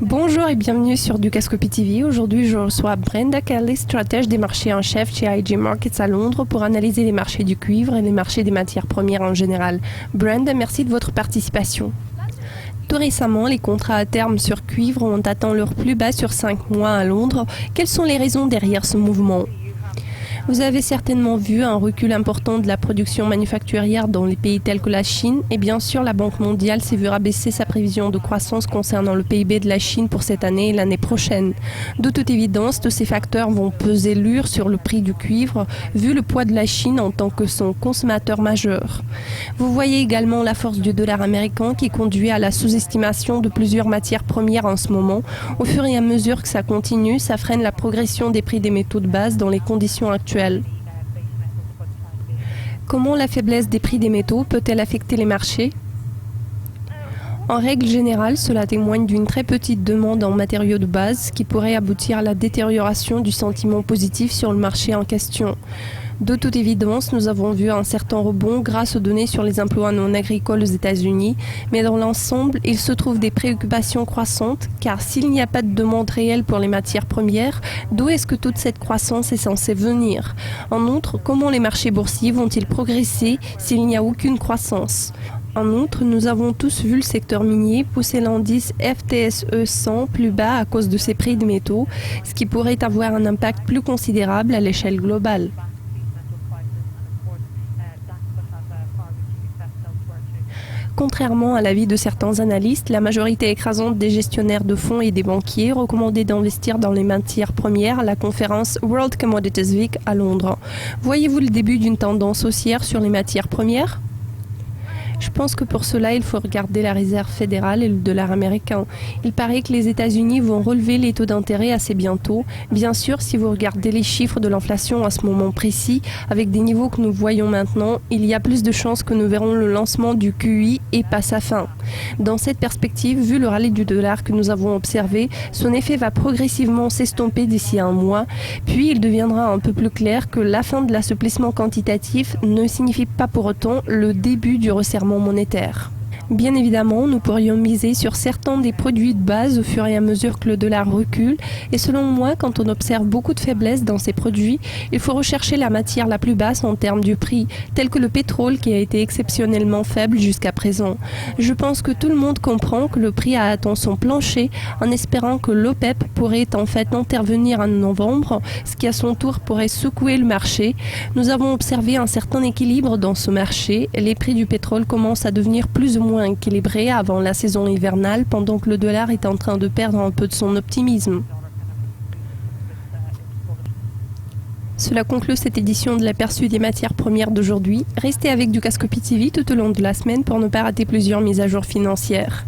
Bonjour et bienvenue sur Dukascopy TV. Aujourd'hui, je reçois Brenda Kelly, stratège des marchés en chef chez IG Markets à Londres pour analyser les marchés du cuivre et les marchés des matières premières en général. Brenda, merci de votre participation. Tout récemment, les contrats à terme sur cuivre ont atteint leur plus bas sur 5 mois à Londres. Quelles sont les raisons derrière ce mouvement ? Vous avez certainement vu un recul important de la production manufacturière dans les pays tels que la Chine et bien sûr la Banque mondiale s'est vue rabaisser sa prévision de croissance concernant le PIB de la Chine pour cette année et l'année prochaine. De toute évidence, tous ces facteurs vont peser lourd sur le prix du cuivre vu le poids de la Chine en tant que son consommateur majeur. Vous voyez également la force du dollar américain qui conduit à la sous-estimation de plusieurs matières premières en ce moment. Au fur et à mesure que ça continue, ça freine la progression des prix des métaux de base dans les conditions actuelles. Comment la faiblesse des prix des métaux peut-elle affecter les marchés ? En règle générale, cela témoigne d'une très petite demande en matériaux de base qui pourrait aboutir à la détérioration du sentiment positif sur le marché en question. De toute évidence, nous avons vu un certain rebond grâce aux données sur les emplois non agricoles aux États-Unis, mais dans l'ensemble, il se trouve des préoccupations croissantes, car s'il n'y a pas de demande réelle pour les matières premières, d'où est-ce que toute cette croissance est censée venir ? En outre, comment les marchés boursiers vont-ils progresser s'il n'y a aucune croissance ? En outre, nous avons tous vu le secteur minier pousser l'indice FTSE 100 plus bas à cause de ses prix de métaux, ce qui pourrait avoir un impact plus considérable à l'échelle globale. Contrairement à l'avis de certains analystes, la majorité écrasante des gestionnaires de fonds et des banquiers recommandaient d'investir dans les matières premières à la conférence World Commodities Week à Londres. Voyez-vous le début d'une tendance haussière sur les matières premières ? Je pense que pour cela, il faut regarder la réserve fédérale et le dollar américain. Il paraît que les États-Unis vont relever les taux d'intérêt assez bientôt. Bien sûr, si vous regardez les chiffres de l'inflation à ce moment précis, avec des niveaux que nous voyons maintenant, il y a plus de chances que nous verrons le lancement du QE et pas sa fin. Dans cette perspective, vu le rallye du dollar que nous avons observé, son effet va progressivement s'estomper d'ici un mois, puis il deviendra un peu plus clair que la fin de l'assouplissement quantitatif ne signifie pas pour autant le début du resserrement monétaire. Bien évidemment, nous pourrions miser sur certains des produits de base au fur et à mesure que le dollar recule et selon moi, quand on observe beaucoup de faiblesses dans ces produits, il faut rechercher la matière la plus basse en termes du prix, tel que le pétrole qui a été exceptionnellement faible jusqu'à présent. Je pense que tout le monde comprend que le prix a atteint son plancher en espérant que l'OPEP pourrait en fait intervenir en novembre, ce qui à son tour pourrait secouer le marché. Nous avons observé un certain équilibre dans ce marché, les prix du pétrole commencent à devenir plus ou moins équilibré avant la saison hivernale pendant que le dollar est en train de perdre un peu de son optimisme. Cela conclut cette édition de l'aperçu des matières premières d'aujourd'hui. Restez avec Dukascopy TV tout au long de la semaine pour ne pas rater plusieurs mises à jour financières.